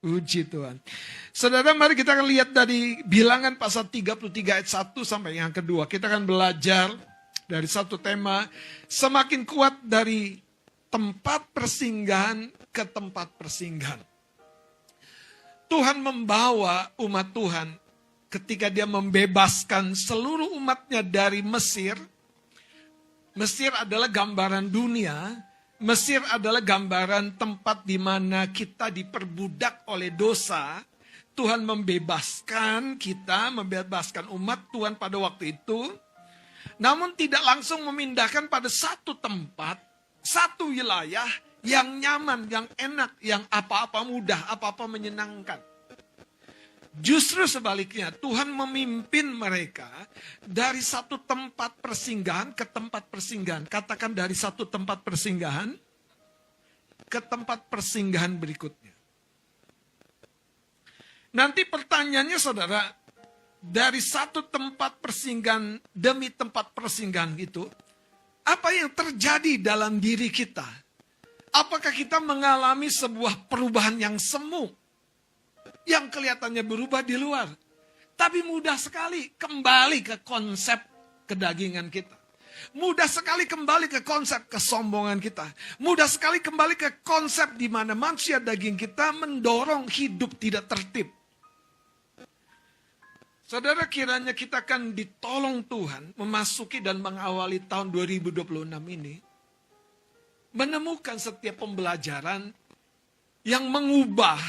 Puji Tuhan. Saudara, mari kita akan lihat dari Bilangan pasal 33 ayat 1 sampai yang kedua. Kita akan belajar dari satu tema, semakin kuat dari tempat persinggahan ke tempat persinggahan. Tuhan membawa umat Tuhan ketika dia membebaskan seluruh umatnya dari Mesir. Mesir adalah gambaran dunia. Mesir adalah gambaran tempat di mana kita diperbudak oleh dosa. Tuhan membebaskan kita, membebaskan umat Tuhan pada waktu itu. Namun tidak langsung memindahkan pada satu tempat, satu wilayah yang nyaman, yang enak, yang apa-apa mudah, apa-apa menyenangkan. Justru sebaliknya, Tuhan memimpin mereka dari satu tempat persinggahan ke tempat persinggahan. Katakan dari satu tempat persinggahan ke tempat persinggahan berikutnya. Nanti pertanyaannya saudara, dari satu tempat persinggahan demi tempat persinggahan itu, apa yang terjadi dalam diri kita? Apakah kita mengalami sebuah perubahan yang semu? Yang kelihatannya berubah di luar. Tapi mudah sekali kembali ke konsep kedagingan kita. Mudah sekali kembali ke konsep kesombongan kita. Mudah sekali kembali ke konsep di mana manusia daging kita mendorong hidup tidak tertib. Saudara, kiranya kita akan ditolong Tuhan memasuki dan mengawali tahun 2026 ini. Menemukan setiap pembelajaran yang mengubah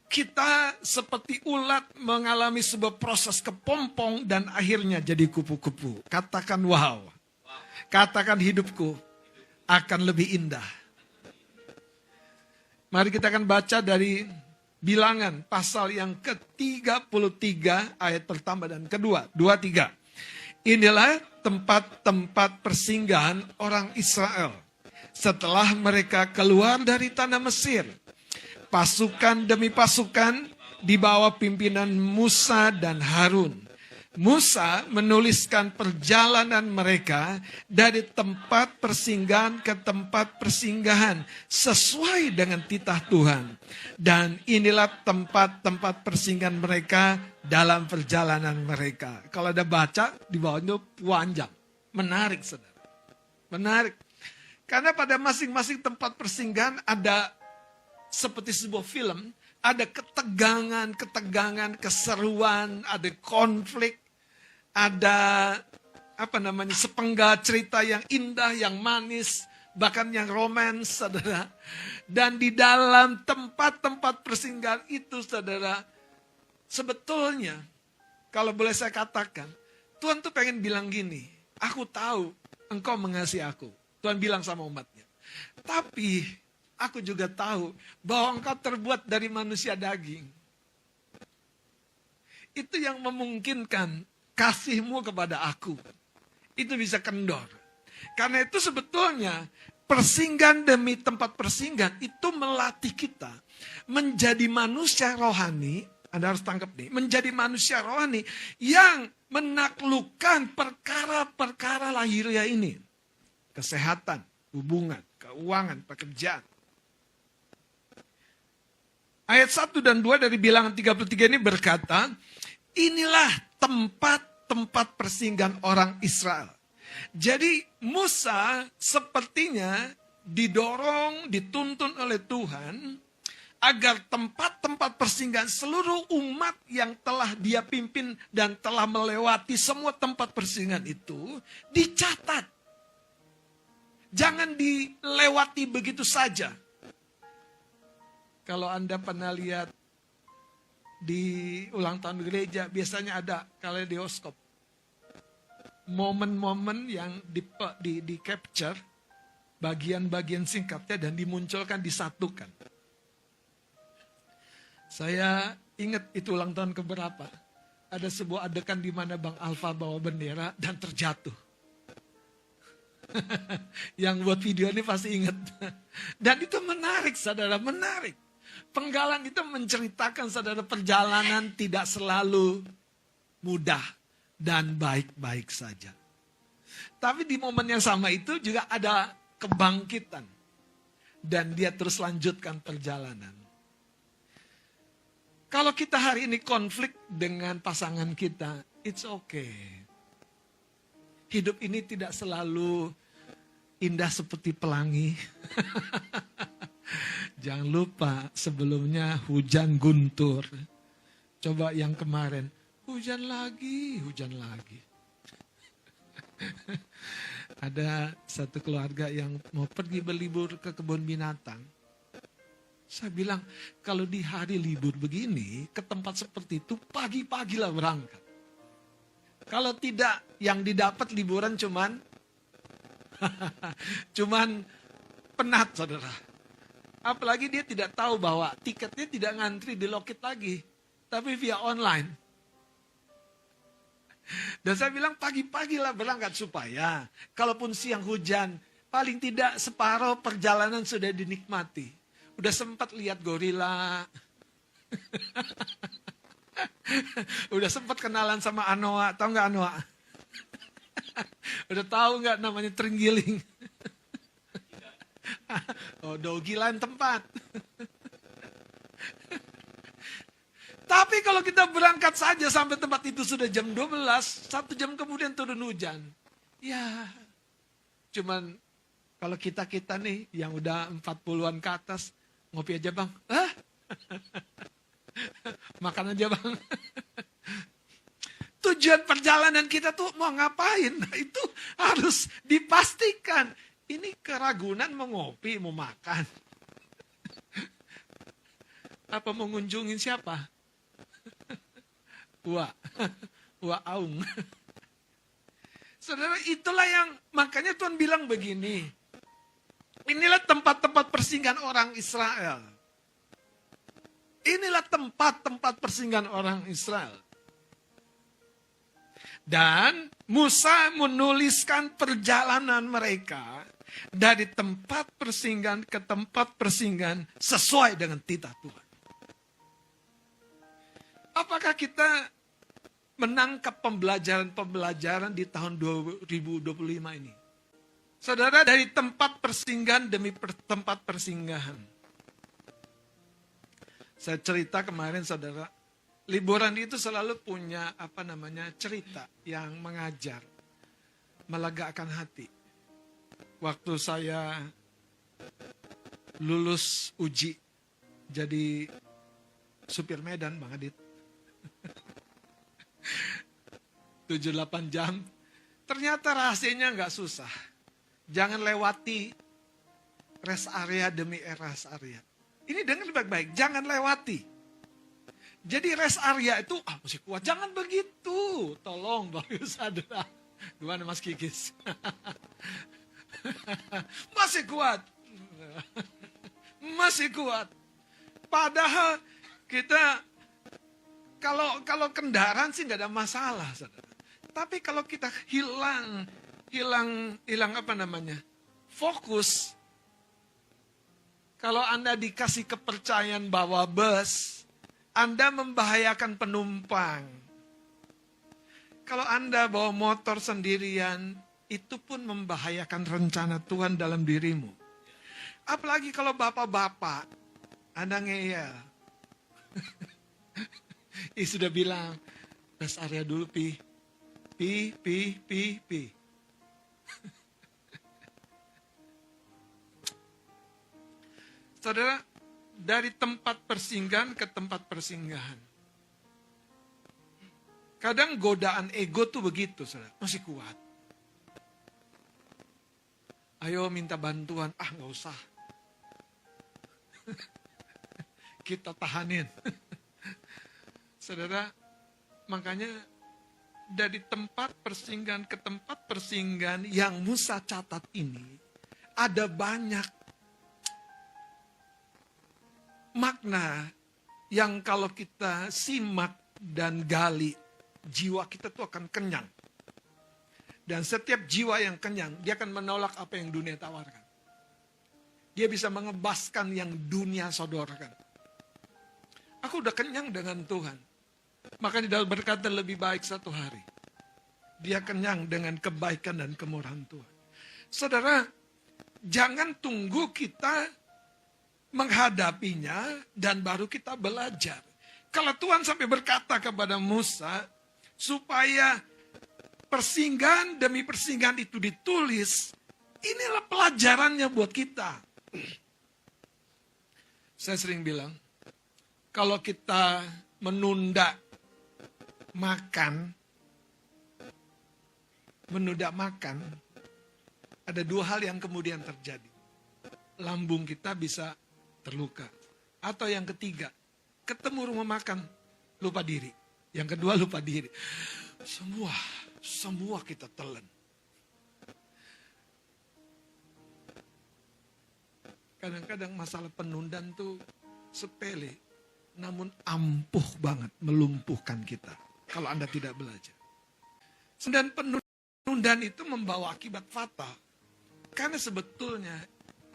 kita seperti ulat mengalami sebuah proses kepompong dan akhirnya jadi kupu-kupu. Katakan wow. Katakan hidupku akan lebih indah. Mari kita akan baca dari Bilangan pasal yang ke-33 ayat pertama dan kedua. 2-3. Inilah tempat-tempat persinggahan orang Israel setelah mereka keluar dari tanah Mesir. Pasukan demi pasukan di bawah pimpinan Musa dan Harun. Musa menuliskan perjalanan mereka dari tempat persinggahan ke tempat persinggahan sesuai dengan titah Tuhan. Dan inilah tempat-tempat persinggahan mereka dalam perjalanan mereka. Kalau ada baca di bawahnya panjang. Menarik, saudara. Menarik. Karena pada masing-masing tempat persinggahan ada seperti sebuah film, ada ketegangan, keseruan, ada konflik, ada sepenggal cerita yang indah, yang manis, bahkan yang romans, saudara. Dan di dalam tempat-tempat persinggahan itu, saudara, sebetulnya, kalau boleh saya katakan, Tuhan tuh pengen bilang gini, aku tahu engkau mengasihi aku. Tuhan bilang sama umatnya. Tapi aku juga tahu bahwa engkau terbuat dari manusia daging. Itu yang memungkinkan kasihmu kepada aku. Itu bisa kendor. Karena itu sebetulnya persinggahan demi tempat persinggahan itu melatih kita menjadi manusia rohani. Anda harus tangkap nih. Menjadi manusia rohani yang menaklukkan perkara-perkara lahiriah ini. Kesehatan, hubungan, keuangan, pekerjaan. Ayat 1 dan 2 dari Bilangan 33 ini berkata, inilah tempat-tempat persinggahan orang Israel. Jadi Musa sepertinya didorong, dituntun oleh Tuhan agar tempat-tempat persinggahan seluruh umat yang telah dia pimpin dan telah melewati semua tempat persinggahan itu dicatat. Jangan dilewati begitu saja. Kalau Anda pernah lihat di ulang tahun gereja, biasanya ada kaleidoskop. Momen-momen yang di capture, bagian-bagian singkatnya dan dimunculkan, disatukan. Saya ingat itu ulang tahun keberapa. Ada sebuah adegan di mana Bang Alfa bawa bendera dan terjatuh. Yang buat video ini pasti ingat. Dan itu menarik, saudara, menarik. Penggalan itu menceritakan, saudara, perjalanan tidak selalu mudah dan baik-baik saja. Tapi di momen yang sama itu juga ada kebangkitan. Dan dia terus lanjutkan perjalanan. Kalau kita hari ini konflik dengan pasangan kita, it's okay. Hidup ini tidak selalu indah seperti pelangi. Jangan lupa sebelumnya hujan guntur. Coba yang kemarin, hujan lagi, hujan lagi. Ada satu keluarga yang mau pergi berlibur ke kebun binatang. Saya bilang, kalau di hari libur begini, ke tempat seperti itu, pagi-pagilah berangkat. Kalau tidak, yang didapat liburan cuman penat, saudara. Apalagi dia tidak tahu bahwa tiketnya tidak ngantri di loket lagi, tapi via online. Dan saya bilang pagi-pagilah berangkat supaya kalaupun siang hujan, paling tidak separuh perjalanan sudah dinikmati. Udah sempat lihat gorila. Udah sempat kenalan sama Anoa, tahu nggak Anoa? Udah tahu nggak namanya terenggiling? Oh, dogi lain tempat. Tapi kalau kita berangkat saja sampai tempat itu sudah jam 12, 1 jam kemudian turun hujan. Ya, cuman kalau kita nih yang udah 40-an ke atas, ngopi aja bang. Hah? Makan aja bang. Tujuan perjalanan kita tuh mau ngapain? Nah, itu harus dipastikan. Ini keragunan mau ngopi, mau makan. Apa mau ngunjungin siapa? Wah aung. Saudara, itulah yang makanya Tuhan bilang begini. Inilah tempat-tempat persinggahan orang Israel. Inilah tempat-tempat persinggahan orang Israel. Dan Musa menuliskan perjalanan mereka dari tempat persinggahan ke tempat persinggahan sesuai dengan titah Tuhan. Apakah kita menangkap pembelajaran-pembelajaran di tahun 2025 ini? Saudara, dari tempat persinggahan demi tempat persinggahan. Saya cerita kemarin, saudara, liburan itu selalu punya cerita yang mengajar, melegakan hati. Waktu saya lulus uji jadi supir Medan, Bang Adit. 7-8 jam. Ternyata rahasianya nggak susah. Jangan lewati rest area demi rest area. Ini dengar baik-baik, jangan lewati. Jadi rest area itu, masih kuat. Jangan begitu. Tolong Bapak Saudara. Gimana Mas Kikis? Masih kuat. Masih kuat. Padahal kita, kalau kendaraan sih nggak ada masalah, saudara. Tapi kalau kita hilang fokus. Kalau Anda dikasih kepercayaan bawa bus, Anda membahayakan penumpang. Kalau Anda bawa motor sendirian, itu pun membahayakan rencana Tuhan dalam dirimu. Apalagi kalau bapak-bapak, Anda ngeyel. Sudah bilang, rest area dulu, pi. Saudara, dari tempat persinggahan ke tempat persinggahan. Kadang godaan ego tuh begitu, saudara. Masih kuat. Ayo minta bantuan. Nggak usah. Kita tahanin. Saudara, makanya dari tempat persinggahan ke tempat persinggahan yang Musa catat ini, ada banyak makna yang kalau kita simak dan gali, jiwa kita tuh akan kenyang. Dan setiap jiwa yang kenyang, dia akan menolak apa yang dunia tawarkan. Dia bisa mengebaskan yang dunia sodorkan. Aku udah kenyang dengan Tuhan. Makanya Daud berkata lebih baik satu hari. Dia kenyang dengan kebaikan dan kemurahan Tuhan. Saudara, jangan tunggu kita menghadapinya dan baru kita belajar. Kalau Tuhan sampai berkata kepada Musa, supaya persinggahan demi persinggahan itu ditulis, inilah pelajarannya buat kita. Saya sering bilang, kalau kita menunda makan, ada dua hal yang kemudian terjadi. Lambung kita bisa terluka. Atau yang ketiga, ketemu rumah makan, lupa diri. Yang kedua, lupa diri. Semua kita telan. Kadang-kadang masalah penundaan tuh sepele, namun ampuh banget melumpuhkan kita kalau Anda tidak belajar. Dan penundaan itu membawa akibat fatal. Karena sebetulnya,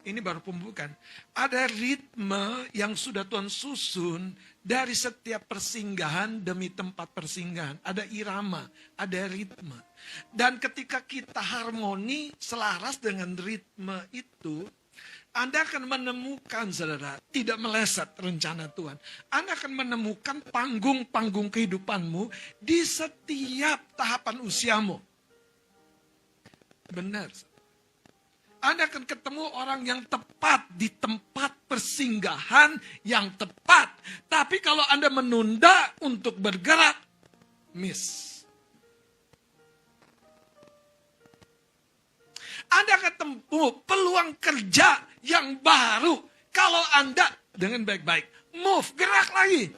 ini baru pembukaan, ada ritme yang sudah Tuhan susun dari setiap persinggahan demi tempat persinggahan. Ada irama, ada ritme. Dan ketika kita harmoni selaras dengan ritme itu, Anda akan menemukan, saudara, tidak meleset rencana Tuhan. Anda akan menemukan panggung-panggung kehidupanmu di setiap tahapan usiamu. Benar. Anda akan ketemu orang yang tepat di tempat persinggahan yang tepat. Tapi kalau Anda menunda untuk bergerak, miss. Anda akan tempuh peluang kerja yang baru. Kalau Anda dengan baik-baik, move, gerak lagi.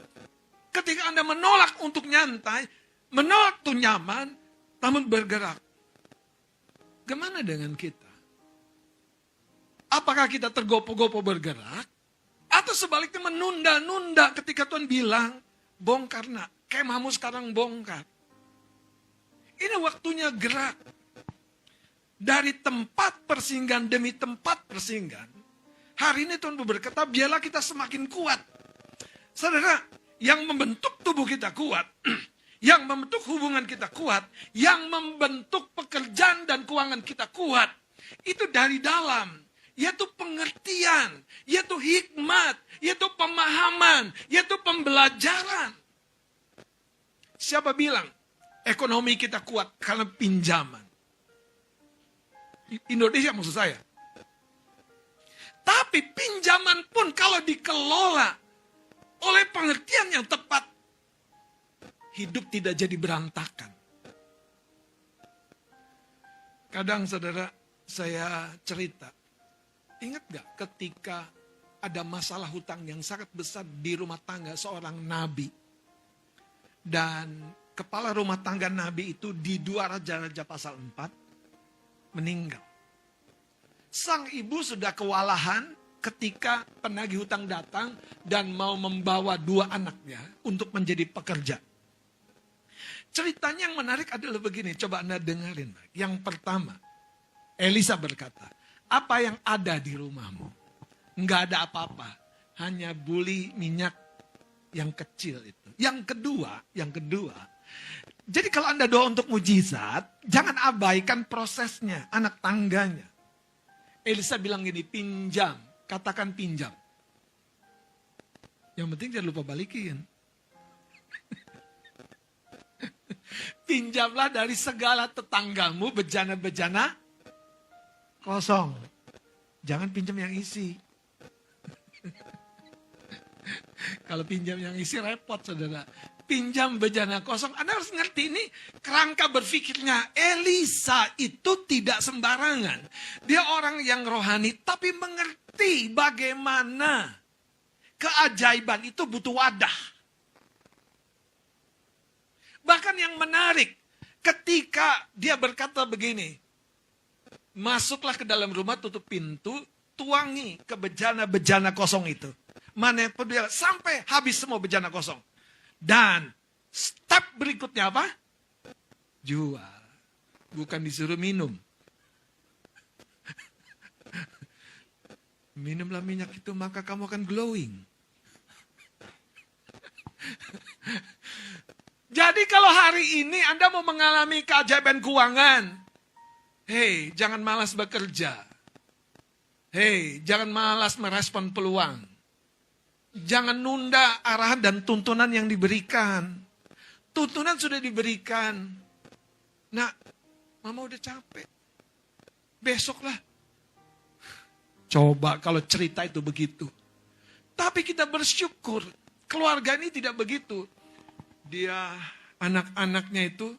Ketika Anda menolak untuk nyantai, menolak untuk nyaman, namun bergerak. Gimana dengan kita? Apakah kita tergopoh-gopoh bergerak? Atau sebaliknya menunda-nunda ketika Tuhan bilang, bongkar nak, kemahmu sekarang bongkar. Ini waktunya gerak. Dari tempat persinggahan demi tempat persinggahan. Hari ini Tuhan berkata, biarlah kita semakin kuat. Saudara, yang membentuk tubuh kita kuat, yang membentuk hubungan kita kuat, yang membentuk pekerjaan dan keuangan kita kuat, itu dari dalam. Yaitu pengertian, yaitu hikmat, yaitu pemahaman, yaitu pembelajaran. Siapa bilang ekonomi kita kuat karena pinjaman? Indonesia maksud saya. Tapi pinjaman pun kalau dikelola oleh pengertian yang tepat, hidup tidak jadi berantakan. Kadang saudara, saya cerita, ingat gak ketika ada masalah hutang yang sangat besar di rumah tangga seorang nabi. Dan kepala rumah tangga nabi itu di 2 Raja-Raja pasal 4 meninggal. Sang ibu sudah kewalahan ketika penagih hutang datang dan mau membawa 2 anaknya untuk menjadi pekerja. Ceritanya yang menarik adalah begini, coba Anda dengerin. Yang pertama, Elisa berkata, apa yang ada di rumahmu? Enggak ada apa-apa, hanya buli minyak yang kecil itu. Yang kedua, jadi kalau Anda doa untuk mujizat, jangan abaikan prosesnya, anak tangganya. Elisa bilang gini, pinjam, katakan pinjam. Yang penting jangan lupa balikin. Pinjamlah dari segala tetanggamu bejana-bejana kosong. Jangan pinjam yang isi. Kalau pinjam yang isi repot, saudara. Pinjam bejana kosong. Anda harus ngerti ini kerangka berpikirnya. Elisa itu tidak sembarangan. Dia orang yang rohani tapi mengerti bagaimana keajaiban itu butuh wadah. Bahkan yang menarik ketika dia berkata begini, masuklah ke dalam rumah, tutup pintu, tuangi ke bejana-bejana kosong itu. Mana pun dia sampai habis semua bejana kosong. Dan step berikutnya apa? Jual. Bukan disuruh minum. Minumlah minyak itu maka kamu akan glowing. Jadi kalau hari ini Anda mau mengalami keajaiban keuangan, hey, jangan malas bekerja. Hey, jangan malas merespon peluang. Jangan nunda arahan dan tuntunan yang diberikan. Tuntunan sudah diberikan. Nah, mama udah capek. Besoklah. Coba kalau cerita itu begitu. Tapi kita bersyukur. Keluarga ini tidak begitu. Dia, anak-anaknya itu,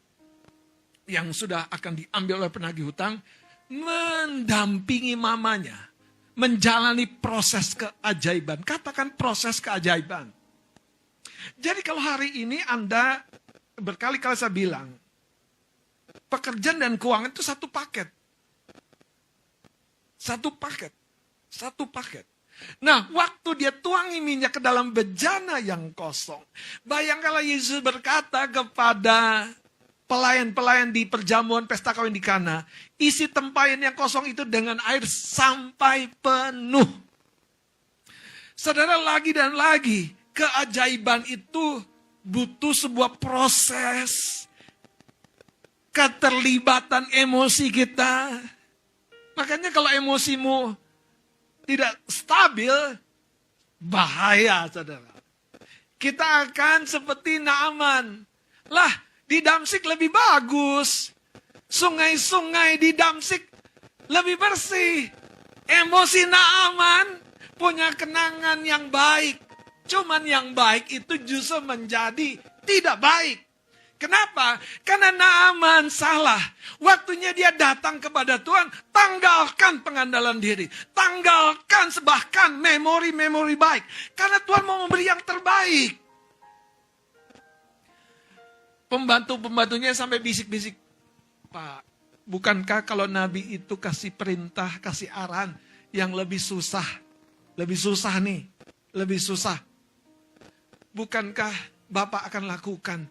yang sudah akan diambil oleh penagih hutang, mendampingi mamanya. Menjalani proses keajaiban. Katakan proses keajaiban. Jadi kalau hari ini Anda, berkali-kali saya bilang, pekerjaan dan keuangan itu satu paket. Satu paket. Satu paket. Nah, waktu dia tuangi minyak ke dalam bejana yang kosong. Bayangkanlah Yesus berkata kepada pelayan-pelayan di perjamuan pesta kawin di Kana, isi tempayan yang kosong itu dengan air sampai penuh. Saudara, lagi dan lagi, keajaiban itu butuh sebuah proses, keterlibatan emosi kita. Makanya kalau emosimu tidak stabil, bahaya, saudara. Kita akan seperti Naaman. Lah, di Damsyik lebih bagus. Sungai-sungai di Damsyik lebih bersih. Emosi Naaman punya kenangan yang baik. Cuman yang baik itu justru menjadi tidak baik. Kenapa? Karena Naaman salah. Waktunya dia datang kepada Tuhan, tanggalkan pengandalan diri. Tanggalkan bahkan memori-memori baik. Karena Tuhan mau memberi yang terbaik. Pembantu-pembantunya sampai bisik-bisik. Pak, bukankah kalau Nabi itu kasih perintah, kasih arahan yang lebih susah? Lebih susah nih, lebih susah. Bukankah Bapak akan lakukan?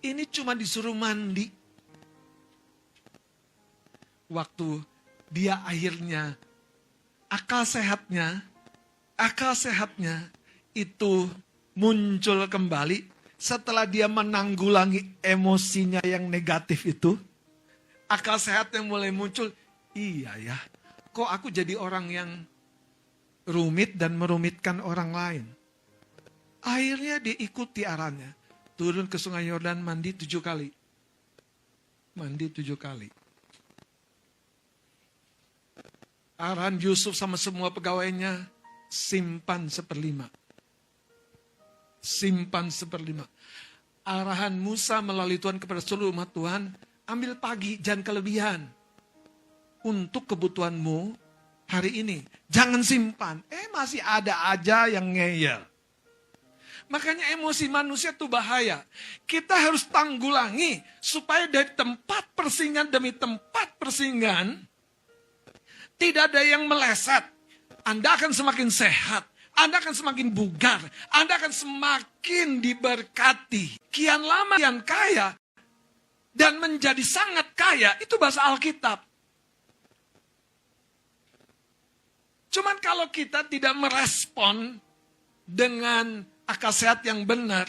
Ini cuma disuruh mandi. Waktu dia akhirnya, akal sehatnya itu muncul kembali setelah dia menanggulangi emosinya yang negatif itu. Akal sehatnya mulai muncul. Iya ya, kok aku jadi orang yang rumit dan merumitkan orang lain. Akhirnya dia ikuti arahannya. Turun ke sungai Yordan, mandi 7 kali. Mandi 7 kali. Arahan Yusuf sama semua pegawainya, simpan 1/5. Simpan 1/5. Arahan Musa melalui Tuhan kepada seluruh umat Tuhan, ambil pagi, jangan kelebihan. Untuk kebutuhanmu hari ini. Jangan simpan. Masih ada aja yang ngeyel. Makanya emosi manusia itu bahaya. Kita harus tanggulangi supaya dari tempat persinggahan demi tempat persinggahan tidak ada yang meleset. Anda akan semakin sehat, Anda akan semakin bugar, Anda akan semakin diberkati. Kian lama kian kaya dan menjadi sangat kaya, itu bahasa Alkitab. Cuman kalau kita tidak merespon dengan akal sehat yang benar,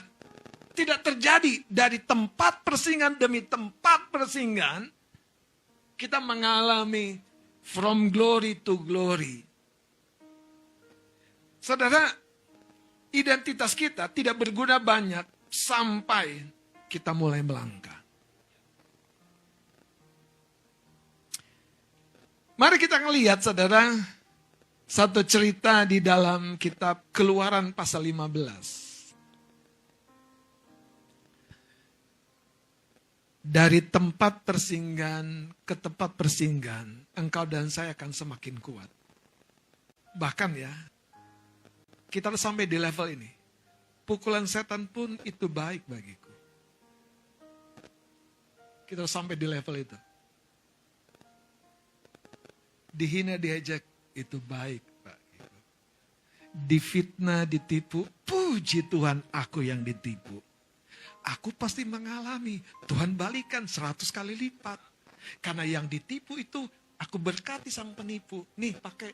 tidak terjadi dari tempat persinggahan demi tempat persinggahan, kita mengalami from glory to glory. Saudara, identitas kita tidak berguna banyak sampai kita mulai melangkah. Mari kita ngelihat, saudara, satu cerita di dalam kitab Keluaran pasal 15. Dari tempat persinggahan ke tempat persinggahan, engkau dan saya akan semakin kuat. Bahkan ya, kita harus sampai di level ini. Pukulan setan pun itu baik bagiku. Kita harus sampai di level itu. Dihina, diejek, itu baik, Pak. Difitnah, ditipu, puji Tuhan, aku yang ditipu. Aku pasti mengalami, Tuhan balikan 100 kali lipat. Karena yang ditipu itu, aku berkati sang penipu. Nih, pakai.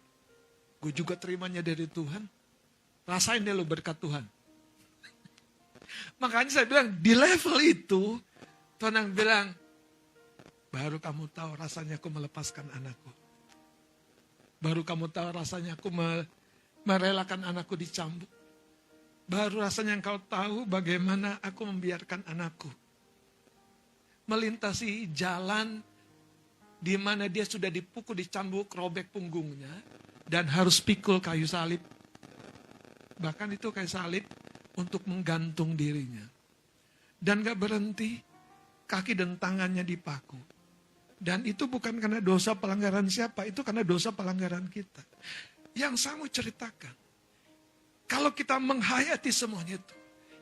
Gue juga terimanya dari Tuhan. Rasain deh lo berkat Tuhan. Makanya saya bilang, di level itu, Tuhan yang bilang, baru kamu tahu rasanya aku melepaskan anakku. Baru kamu tahu rasanya aku merelakan anakku dicambuk. Baru rasanya engkau tahu bagaimana aku membiarkan anakku melintasi jalan di mana dia sudah dipukul, dicambuk, robek punggungnya, dan harus pikul kayu salib. Bahkan itu kayu salib untuk menggantung dirinya. Dan gak berhenti, kaki dan tangannya dipaku. Dan itu bukan karena dosa pelanggaran siapa, itu karena dosa pelanggaran kita. Yang saya mau ceritakan, kalau kita menghayati semuanya itu,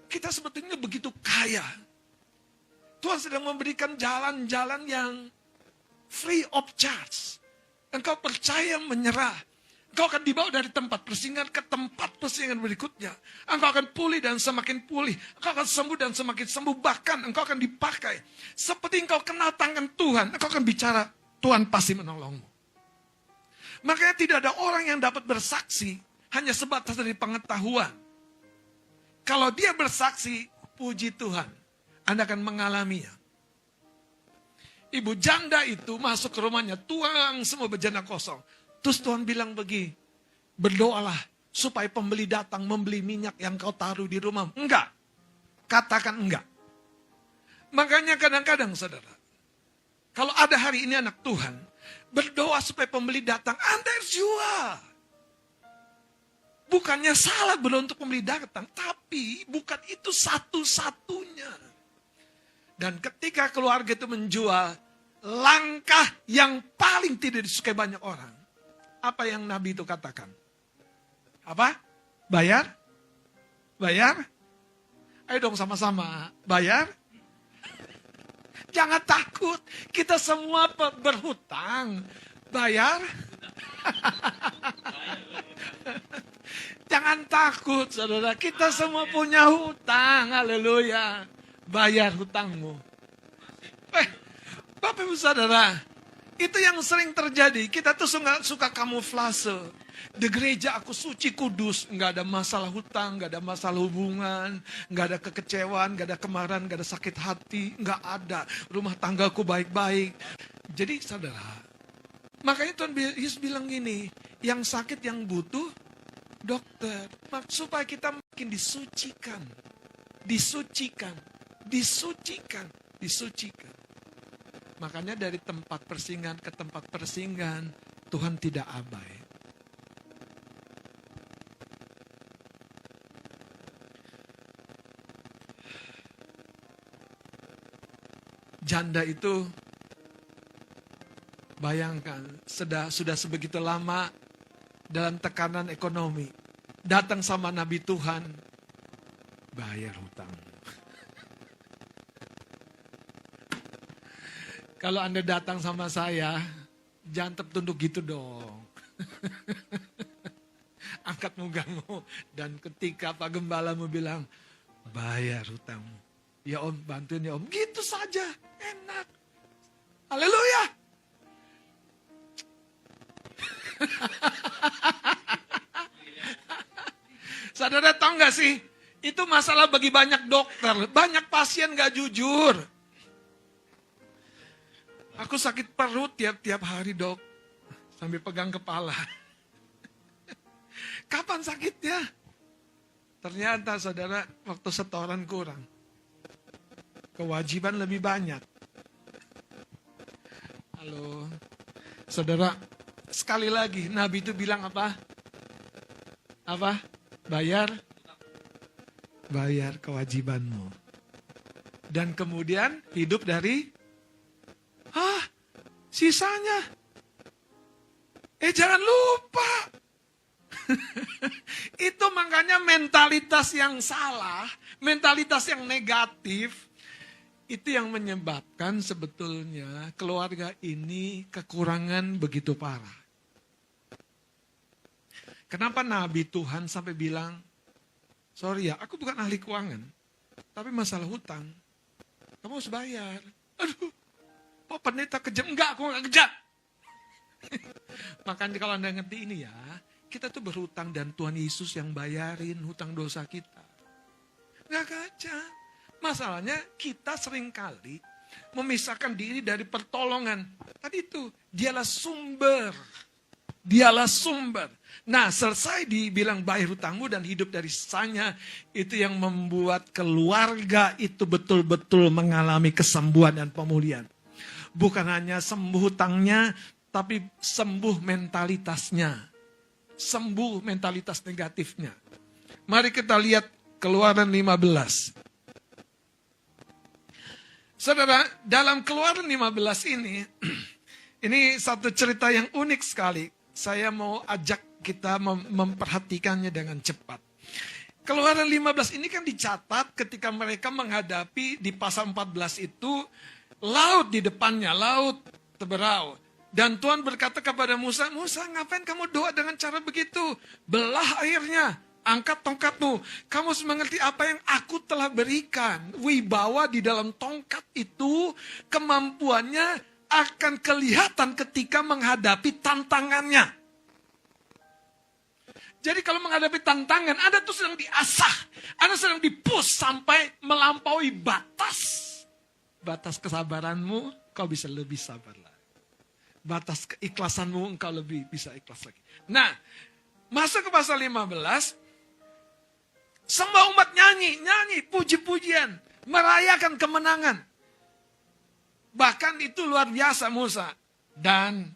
kita sebetulnya begitu kaya. Tuhan sedang memberikan jalan-jalan yang free of charge. Engkau percaya menyerah. Engkau akan dibawa dari tempat persinggahan ke tempat persinggahan berikutnya. Engkau akan pulih dan semakin pulih. Engkau akan sembuh dan semakin sembuh. Bahkan engkau akan dipakai. Seperti engkau kenal tangan Tuhan. Engkau akan bicara, Tuhan pasti menolongmu. Makanya tidak ada orang yang dapat bersaksi hanya sebatas dari pengetahuan. Kalau dia bersaksi, puji Tuhan, Anda akan mengalaminya. Ibu janda itu masuk ke rumahnya, tuang semua bejana kosong. Terus Tuhan bilang begini, berdoalah supaya pembeli datang membeli minyak yang kau taruh di rumah. Enggak, katakan enggak. Makanya kadang-kadang saudara, kalau ada hari ini anak Tuhan, berdoa supaya pembeli datang, Anda harus jual. Bukannya salah belum untuk pembeli datang, tapi bukan itu satu-satunya. Dan ketika keluarga itu menjual, langkah yang paling tidak disukai banyak orang. Apa yang Nabi itu katakan? Apa? Bayar? Bayar? Ayo dong sama-sama. Bayar? Jangan takut. Kita semua berhutang. Bayar? Jangan takut, saudara. Kita semua punya hutang. Haleluya. Bayar hutangmu. Bapak Ibu Saudara, itu yang sering terjadi. Kita tuh suka kamuflase. Di gereja aku suci kudus. Nggak ada masalah hutang, nggak ada masalah hubungan, nggak ada kekecewaan, nggak ada kemarahan, nggak ada sakit hati. Nggak ada. Rumah tanggaku baik-baik. Jadi saudara, makanya Tuhan Yesus bilang gini, yang sakit yang butuh dokter. Supaya kita makin disucikan. Disucikan. Disucikan, disucikan. Makanya dari tempat persinggahan ke tempat persinggahan, Tuhan tidak abai. Janda itu, bayangkan, sudah sebegitu lama dalam tekanan ekonomi. Datang sama Nabi Tuhan, bayar hutang. Kalau Anda datang sama saya, jangan tertunduk gitu dong. Angkat mukamu. Dan ketika Pak Gembalamu bilang, bayar hutangmu. Ya Om, bantuin ya Om. Gitu saja, enak. Haleluya. Saudara tahu gak sih, itu masalah bagi banyak dokter. Banyak pasien gak jujur. Aku sakit perut tiap hari dok, sambil pegang kepala. Kapan sakitnya? Ternyata saudara, waktu setoran kurang. Kewajiban lebih banyak. Halo, saudara, sekali lagi Nabi itu bilang apa? Apa? Bayar kewajibanmu. Dan kemudian hidup dari sisanya. Jangan lupa. Itu makanya mentalitas yang salah, mentalitas yang negatif, itu yang menyebabkan sebetulnya keluarga ini kekurangan begitu parah. Kenapa Nabi Tuhan sampai bilang, sorry ya, aku bukan ahli keuangan, tapi masalah hutang, kamu harus bayar. Aduh. Oh pendeta kejam, enggak aku enggak kejam. Makanya kalau Anda ngerti ini ya, kita tuh berhutang dan Tuhan Yesus yang bayarin hutang dosa kita. Enggak kejam. Masalahnya kita seringkali memisahkan diri dari pertolongan. Tadi itu, dialah sumber Dialah sumber. Nah, selesai dibilang bayar hutangmu dan hidup dari sisanya, itu yang membuat keluarga itu betul-betul mengalami kesembuhan dan pemulihan. Bukan hanya sembuh hutangnya, tapi sembuh mentalitasnya. Sembuh mentalitas negatifnya. Mari kita lihat Keluaran 15. Saudara, dalam Keluaran 15 ini satu cerita yang unik sekali. Saya mau ajak kita memperhatikannya dengan cepat. Keluaran 15 ini kan dicatat ketika mereka menghadapi di pasal 14 itu laut di depannya, laut terberau. Dan Tuhan berkata kepada Musa, Musa ngapain kamu doa dengan cara begitu? Belah airnya, angkat tongkatmu. Kamu harus mengerti apa yang aku telah berikan. Wibawa di dalam tongkat itu, kemampuannya akan kelihatan ketika menghadapi tantangannya. Jadi kalau menghadapi tantangan, Anda tuh sedang diasah. Anda sedang dipush sampai melampaui batas. Batas kesabaranmu, kau bisa lebih sabar lagi. Batas keikhlasanmu, engkau lebih bisa ikhlas lagi. Nah, masuk ke pasal 15. Semua umat nyanyi, puji-pujian. Merayakan kemenangan. Bahkan itu luar biasa Musa. Dan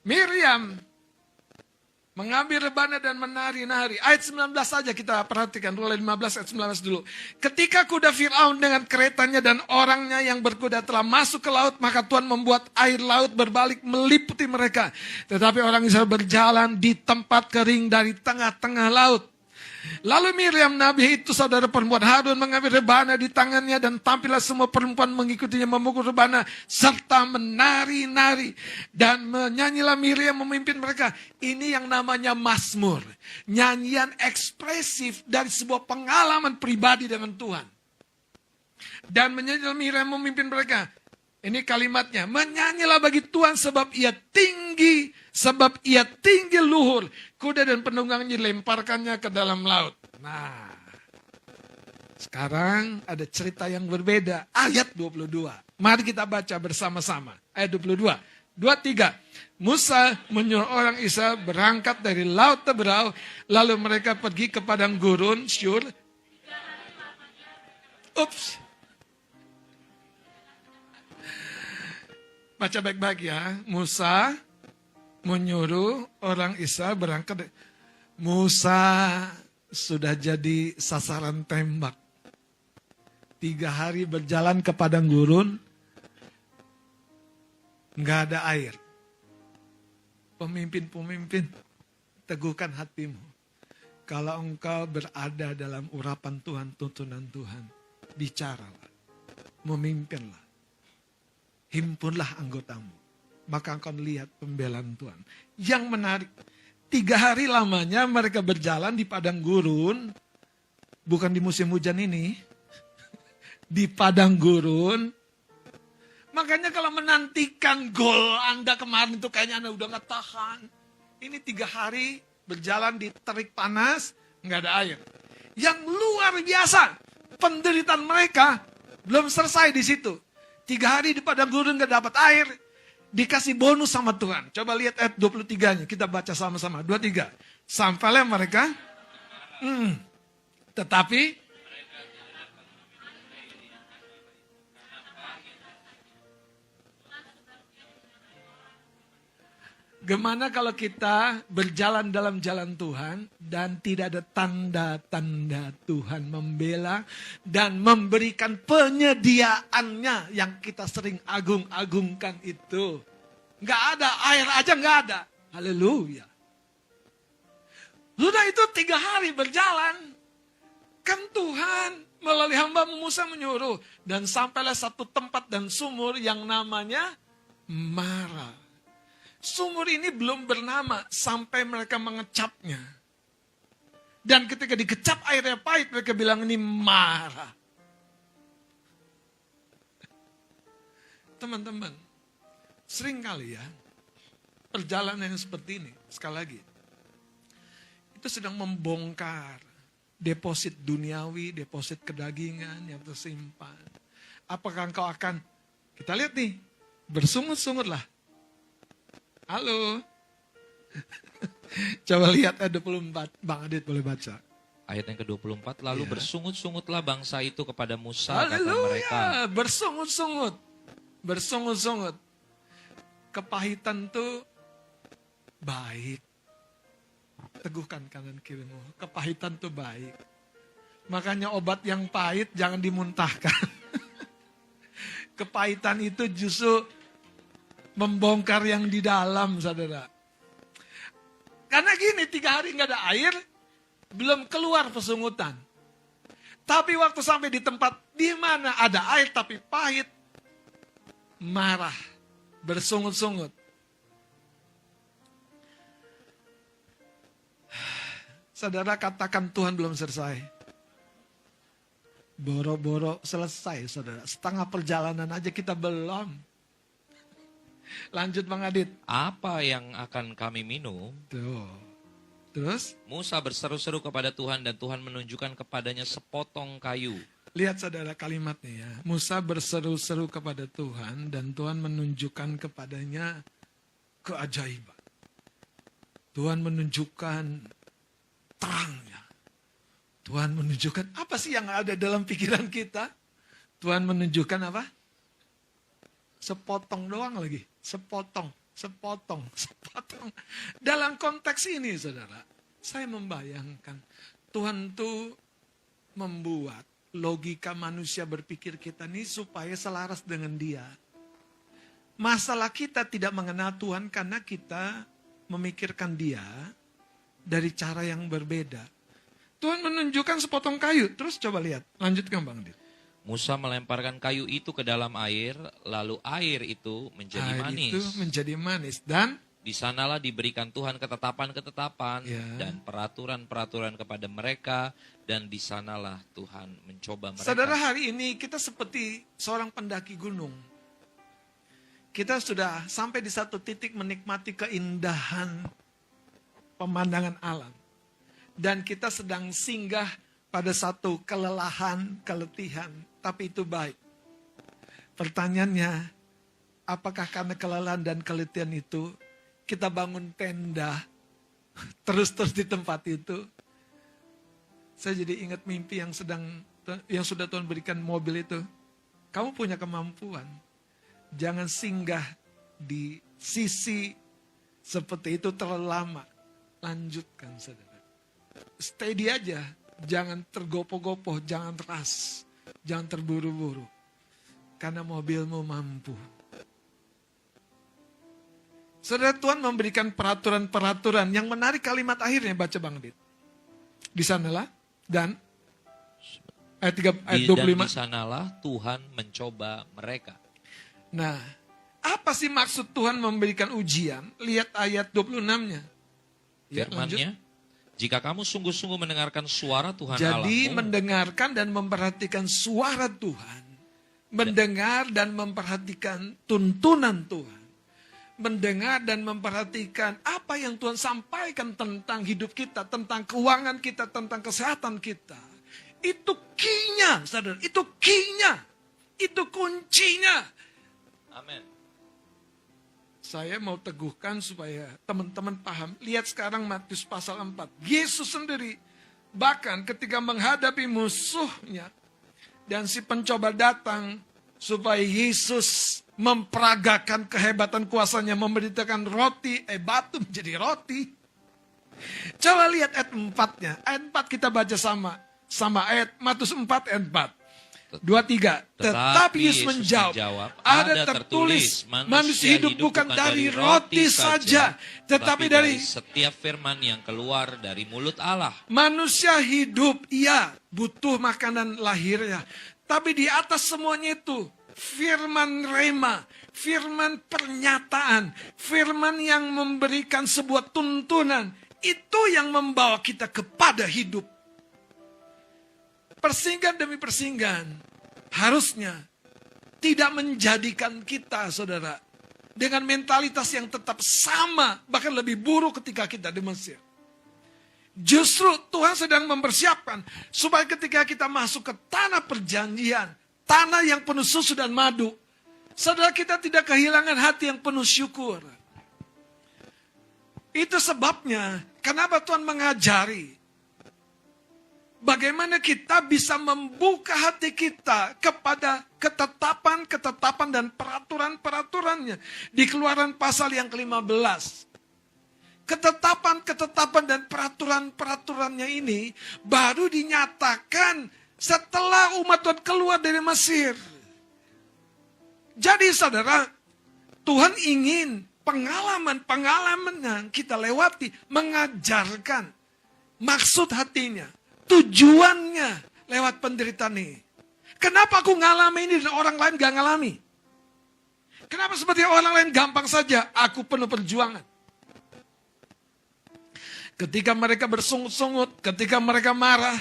Miriam mengambil rebana dan menari-nari. Ayat 19 saja kita perhatikan. Mulai 15 ayat 19 dulu. Ketika kuda Fir'aun dengan keretanya dan orangnya yang berkuda telah masuk ke laut, maka Tuhan membuat air laut berbalik meliputi mereka. Tetapi orang Israel berjalan di tempat kering dari tengah-tengah laut. Lalu Miriam Nabi itu saudara perempuan Harun mengambil rebana di tangannya dan tampillah semua perempuan mengikutinya memukul rebana serta menari-nari dan menyanyilah Miriam memimpin mereka. Ini yang namanya mazmur, nyanyian ekspresif dari sebuah pengalaman pribadi dengan Tuhan. Dan menyanyilah Miriam memimpin mereka. Ini kalimatnya, menyanyilah bagi Tuhan sebab ia tinggi luhur. Kuda dan penunggangnya dilemparkannya ke dalam laut. Nah, sekarang ada cerita yang berbeda. Ayat 22. Mari kita baca bersama-sama. Ayat 22. 23. Musa menyuruh orang Israel berangkat dari laut Teberau. Lalu mereka pergi ke padang gurun, Syur. Baca baik-baik ya. Musa menyuruh orang Israel berangkat. Musa sudah jadi sasaran tembak. 3 hari berjalan ke padang gurun. Nggak ada air. Pemimpin-pemimpin, teguhkan hatimu. Kalau engkau berada dalam urapan Tuhan, tuntunan Tuhan, bicaralah. Memimpinlah. Himpunlah anggotamu. Maka engkau lihat pembelaan Tuhan. Yang menarik. 3 hari lamanya mereka berjalan di padang gurun. Bukan di musim hujan ini. Di padang gurun. Makanya kalau menantikan gol Anda kemarin itu kayaknya Anda udah gak tahan. Ini 3 hari berjalan di terik panas. Gak ada air. Yang luar biasa. Penderitaan mereka belum selesai di situ. 3 hari di padang gurun gak dapat air. Dikasih bonus sama Tuhan. Coba lihat ayat 23-nya. Kita baca sama-sama. 23. Sampailah mereka. Tetapi. Gimana kalau kita berjalan dalam jalan Tuhan dan tidak ada tanda-tanda Tuhan membela dan memberikan penyediaannya yang kita sering agung-agungkan itu. Nggak ada, air aja nggak ada. Haleluya. Sudah itu 3 hari berjalan. Kan Tuhan melalui hamba Musa menyuruh. Dan sampailah satu tempat dan sumur yang namanya Mara. Sumur ini belum bernama sampai mereka mengecapnya. Dan ketika dikecap airnya pahit, mereka bilang ini Mara. Teman-teman, sering kali ya, perjalanan yang seperti ini, sekali lagi, itu sedang membongkar deposit duniawi, deposit kedagingan yang tersimpan. Apakah engkau akan, kita lihat nih, bersungut-sungutlah. Halo, Coba lihat ayat 24. Bang Adit boleh baca. Ayat yang ke-24, lalu Iya. bersungut-sungutlah bangsa itu kepada Musa, kata mereka. Haleluya, bersungut-sungut. Bersungut-sungut. Kepahitan tuh baik. Teguhkan kanan kirimu. Kepahitan tuh baik. Makanya obat yang pahit jangan dimuntahkan. Kepahitan itu justru membongkar yang di dalam, saudara. Karena gini, 3 hari nggak ada air, belum keluar pesungutan. Tapi waktu sampai di tempat di mana ada air tapi pahit, marah, bersungut-sungut. Saudara katakan Tuhan belum selesai. Boro-boro selesai, saudara. Setengah perjalanan aja kita belum. Lanjut Bang Adit. Apa yang akan kami minum? Tuh. Terus? Musa berseru-seru kepada Tuhan dan Tuhan menunjukkan kepadanya sepotong kayu. Lihat saudara kalimatnya ya. Musa berseru-seru kepada Tuhan dan Tuhan menunjukkan kepadanya keajaiban. Tuhan menunjukkan terangnya. Tuhan menunjukkan apa sih yang ada dalam pikiran kita? Tuhan menunjukkan apa? Sepotong doang lagi. Sepotong. Dalam konteks ini saudara, saya membayangkan Tuhan tuh membuat logika manusia berpikir kita nih supaya selaras dengan Dia. Masalah kita tidak mengenal Tuhan karena kita memikirkan Dia dari cara yang berbeda. Tuhan menunjukkan sepotong kayu. Terus coba lihat, lanjutkan Bang Dit. Musa melemparkan kayu itu ke dalam air, lalu air itu menjadi manis. Air itu menjadi manis dan Di sanalah diberikan Tuhan ketetapan-ketetapan Ya. dan peraturan-peraturan kepada mereka, dan di sanalah Tuhan mencoba mereka. saudara, hari ini kita seperti seorang pendaki gunung. Kita sudah sampai di satu titik menikmati keindahan pemandangan alam. Dan kita sedang singgah pada satu kelelahan, keletihan. Tapi itu baik. Pertanyaannya, apakah karena kelelahan dan keletihan itu, kita bangun tenda terus-terus di tempat itu? Saya jadi ingat mimpi yang sudah Tuhan berikan mobil itu. Kamu punya kemampuan. Jangan singgah di sisi seperti itu terlalu lama. Lanjutkan saudara. Steady aja. Jangan tergopoh-gopoh, jangan ras, jangan terburu-buru. Karena mobilmu mampu. Saudara, Tuhan memberikan peraturan-peraturan. Yang menarik kalimat akhirnya, baca Bang Dit. Di sanalah, dan ayat 25. Dan di sanalah Tuhan mencoba mereka. Nah, apa sih maksud Tuhan memberikan ujian? Lihat ayat 26-nya. Ya, lanjut. Firman-Nya, jika kamu sungguh-sungguh mendengarkan suara Tuhan Jadi Allahmu, mendengarkan dan memperhatikan suara Tuhan. Mendengar dan memperhatikan tuntunan Tuhan. Mendengar dan memperhatikan apa yang Tuhan sampaikan tentang hidup kita, tentang keuangan kita, tentang kesehatan kita. Itu key-nya, saudara. Itu key-nya. Itu kuncinya. amin. Saya mau teguhkan supaya teman-teman paham. Lihat sekarang Matius pasal 4. Yesus sendiri bahkan ketika menghadapi musuhnya dan si pencoba datang supaya Yesus memperagakan kehebatan kuasanya, memberitakan roti, batu menjadi roti. Coba lihat ayat 4-nya. Ayat 4 kita baca sama ayat Matius 4 ayat 4. 2-3. Tetapi Yesus menjawab, ada tertulis, manusia hidup bukan dari roti saja, tetapi dari setiap firman yang keluar dari mulut Allah. Manusia hidup, iya, butuh makanan lahirnya. Tapi di atas semuanya itu, firman rema, firman pernyataan, firman yang memberikan sebuah tuntunan. Itu yang membawa kita kepada hidup. Persinggahan demi persinggahan harusnya tidak menjadikan kita, saudara, dengan mentalitas yang tetap sama, bahkan lebih buruk ketika kita di Mesir. Justru Tuhan sedang mempersiapkan supaya ketika kita masuk ke tanah perjanjian, tanah yang penuh susu dan madu, saudara, kita tidak kehilangan hati yang penuh syukur. Itu sebabnya kenapa Tuhan mengajari bagaimana kita bisa membuka hati kita kepada ketetapan-ketetapan dan peraturan-peraturannya. Di Keluaran pasal yang ke-15. Ketetapan-ketetapan dan peraturan-peraturannya ini baru dinyatakan setelah umat Tuhan keluar dari Mesir. Jadi saudara, Tuhan ingin pengalaman-pengalaman yang kita lewati mengajarkan maksud hatinya. Tujuannya lewat penderitaan ini. Kenapa aku ngalami ini dan orang lain gak ngalami? Kenapa seperti orang lain gampang saja? Aku penuh perjuangan. Ketika mereka bersungut-sungut, ketika mereka marah,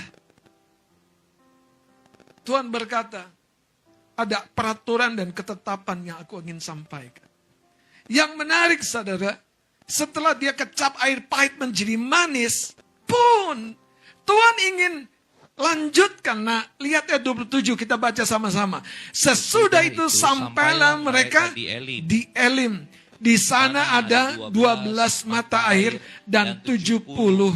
Tuhan berkata, ada peraturan dan ketetapan yang aku ingin sampaikan. Yang menarik saudara, setelah dia kecap air pahit menjadi manis, pun Tuhan ingin lanjutkan. Nah, lihat ya 27, kita baca sama-sama. Sesudah itu sampailah mereka di Elim. Di sana ada 12 mata air dan 70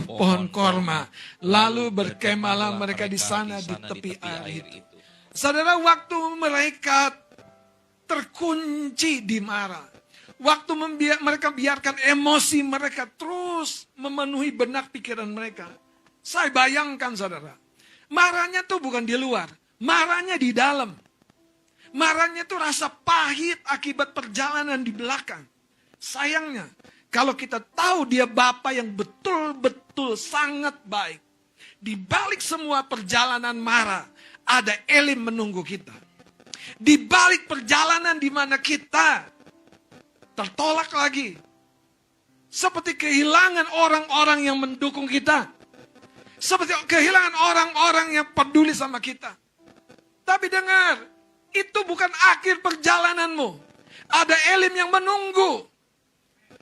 pohon korma. Lalu berkemahlah mereka di sana di tepi air itu. Saudara, waktu mereka terkunci di Mara, waktu mereka biarkan emosi mereka terus memenuhi benak pikiran mereka. Saya bayangkan saudara, marahnya tuh bukan di luar, marahnya di dalam. Marahnya tuh rasa pahit akibat perjalanan di belakang. Sayangnya, kalau kita tahu dia Bapa yang betul-betul sangat baik, di balik semua perjalanan marah, ada Elim menunggu kita. Di balik perjalanan di mana kita tertolak lagi, seperti kehilangan orang-orang yang mendukung kita, seperti kehilangan orang-orang yang peduli sama kita. Tapi dengar, itu bukan akhir perjalananmu. Ada Elim yang menunggu.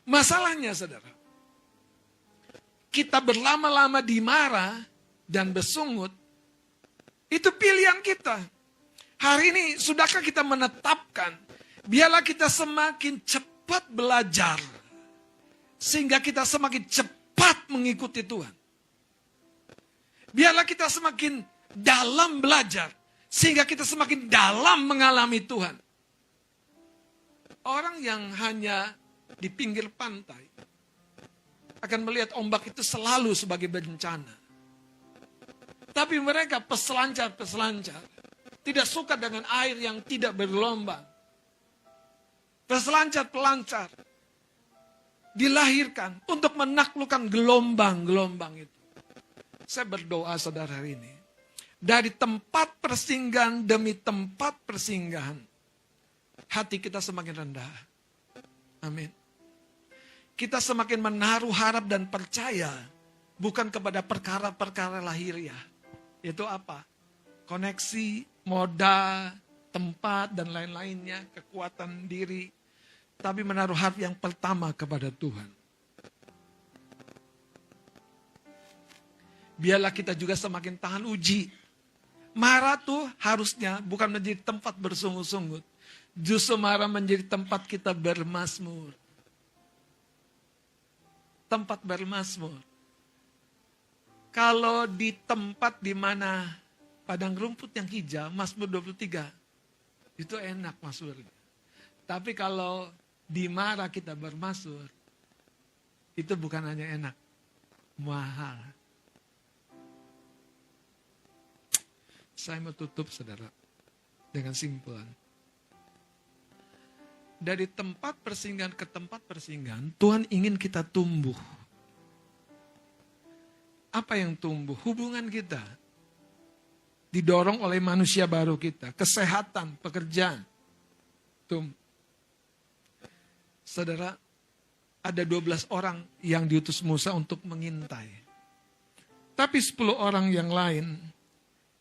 Masalahnya saudara, kita berlama-lama di Mara dan bersungut, itu pilihan kita. Hari ini sudahkah kita menetapkan, biarlah kita semakin cepat belajar, sehingga kita semakin cepat mengikuti Tuhan. Biarlah kita semakin dalam belajar, sehingga kita semakin dalam mengalami Tuhan. Orang yang hanya di pinggir pantai akan melihat ombak itu selalu sebagai bencana. Tapi mereka peselancar-peselancar tidak suka dengan air yang tidak bergelombang. Peselancar-pelancar dilahirkan untuk menaklukkan gelombang-gelombang itu. Saya berdoa saudara hari ini, dari tempat persinggahan demi tempat persinggahan, hati kita semakin rendah. Amin. Kita semakin menaruh harap dan percaya bukan kepada perkara-perkara lahiriah. Itu apa? Koneksi, moda, tempat, dan lain-lainnya, kekuatan diri. Tapi menaruh harap yang pertama kepada Tuhan. Biarlah kita juga semakin tahan uji. Marah tuh harusnya bukan menjadi tempat bersungut-sungut. Justru marah menjadi tempat kita bermazmur. Tempat bermazmur. Kalau di tempat di mana padang rumput yang hijau, Mazmur 23, itu enak mazmurnya. Tapi kalau di Mara kita bermazmur, itu bukan hanya enak, mahal. Saya mau tutup saudara dengan simpulan. Dari tempat persinggahan ke tempat persinggahan, Tuhan ingin kita tumbuh. Apa yang tumbuh? Hubungan kita. Didorong oleh manusia baru kita. Kesehatan, pekerjaan. Saudara, ada 12 orang yang diutus Musa untuk mengintai. Tapi 10 orang yang lain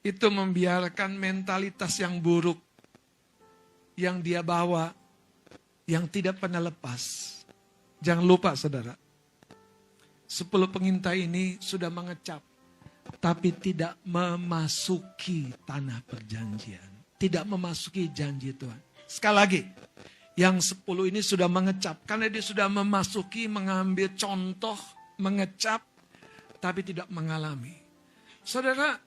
itu membiarkan mentalitas yang buruk yang dia bawa, yang tidak pernah lepas. Jangan lupa saudara, 10 pengintai ini sudah mengecap, tapi tidak memasuki tanah perjanjian. Tidak memasuki janji Tuhan. Sekali lagi, Yang 10 ini sudah mengecap. Karena dia sudah memasuki, mengambil contoh, mengecap, tapi tidak mengalami. Saudara,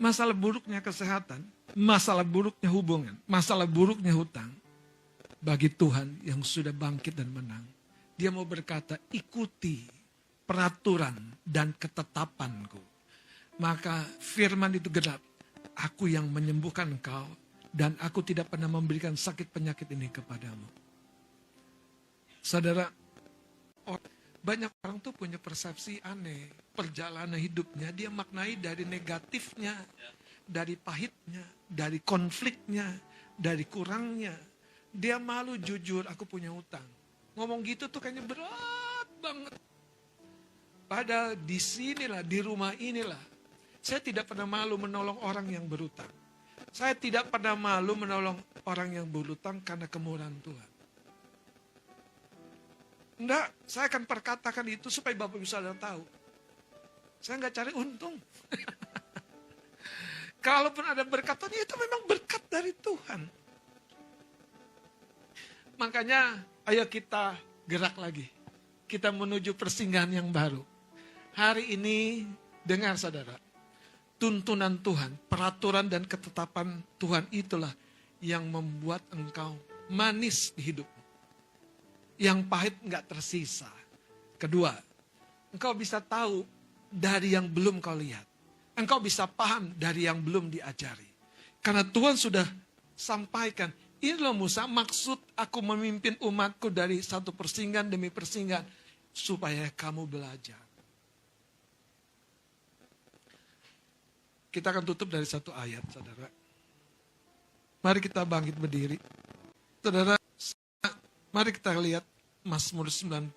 masalah buruknya kesehatan, masalah buruknya hubungan, masalah buruknya hutang, bagi Tuhan yang sudah bangkit dan menang. Dia mau berkata, ikuti peraturan dan ketetapanku. Maka firman itu genap. Aku yang menyembuhkan engkau, dan aku tidak pernah memberikan sakit penyakit ini kepadamu. Saudara, banyak orang tuh punya persepsi aneh. Perjalanan hidupnya dia maknai dari negatifnya, dari pahitnya, dari konfliknya, dari kurangnya. Dia malu jujur, aku punya hutang. Ngomong gitu tuh kayaknya berat banget. Padahal di sinilah, di rumah inilah, saya tidak pernah malu menolong orang yang berhutang. Saya tidak pernah malu menolong orang yang berhutang karena kemurahan Tuhan. Enggak, saya akan perkatakan itu supaya Bapak bisa tahu. Saya enggak cari untung. Kalaupun ada berkatnya, itu memang berkat dari Tuhan. Makanya, ayo kita gerak lagi. Kita menuju persinggahan yang baru. Hari ini, dengar saudara. Tuntunan Tuhan, peraturan dan ketetapan Tuhan itulah yang membuat engkau manis di hidupmu. Yang pahit enggak tersisa. Kedua, engkau bisa tahu dari yang belum kau lihat. Engkau bisa paham dari yang belum diajari. Karena Tuhan sudah sampaikan, ini loh Musa, maksud aku memimpin umatku dari satu persinggahan demi persinggahan, supaya kamu belajar. Kita akan tutup dari satu ayat, saudara. Mari kita bangkit berdiri. Saudara, mari kita lihat Mazmur 90.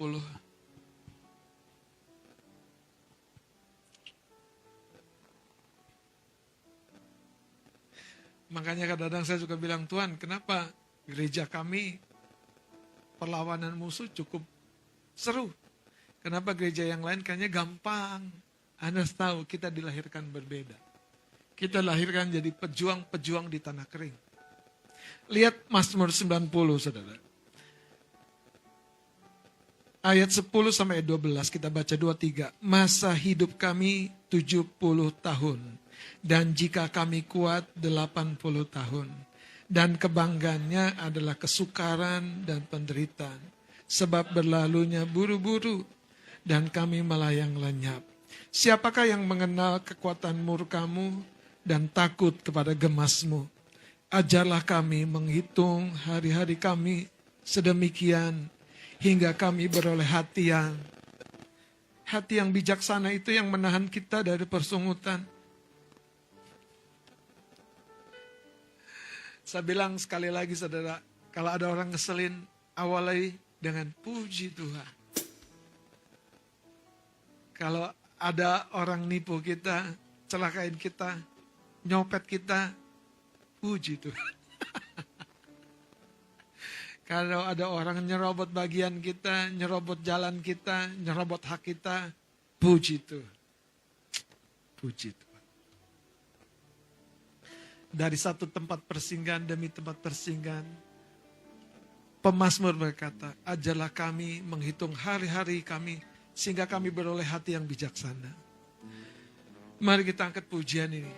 Makanya kadang-kadang saya juga bilang, Tuhan, kenapa gereja kami perlawanan musuh cukup seru? Kenapa gereja yang lain kayaknya gampang? Anda tahu kita dilahirkan berbeda. Kita lahirkan jadi pejuang-pejuang di tanah kering. Lihat Mazmur 90, saudara. Ayat 10 sampai 12, kita baca 2-3. Masa hidup kami 70 tahun. Dan jika kami kuat 80 tahun. Dan kebanggaannya adalah kesukaran dan penderitaan. Sebab berlalunya buru-buru dan kami melayang lenyap. Siapakah yang mengenal kekuatan murkamu dan takut kepada gemasmu? Ajarlah kami menghitung hari-hari kami sedemikian hingga kami beroleh hati yang bijaksana itu yang menahan kita dari persungutan. Saya bilang sekali lagi saudara, kalau ada orang ngeselin, awali dengan puji Tuhan. Kalau ada orang nipu kita, celakain kita, nyopet kita, puji Tuhan. Kalau ada orang nyerobot bagian kita, nyerobot jalan kita, nyerobot hak kita, puji Tuhan. Puji Tuhan. Dari satu tempat persinggahan demi tempat persinggahan, pemazmur berkata, ajarlah kami menghitung hari-hari kami, sehingga kami beroleh hati yang bijaksana. Mari kita angkat pujian ini.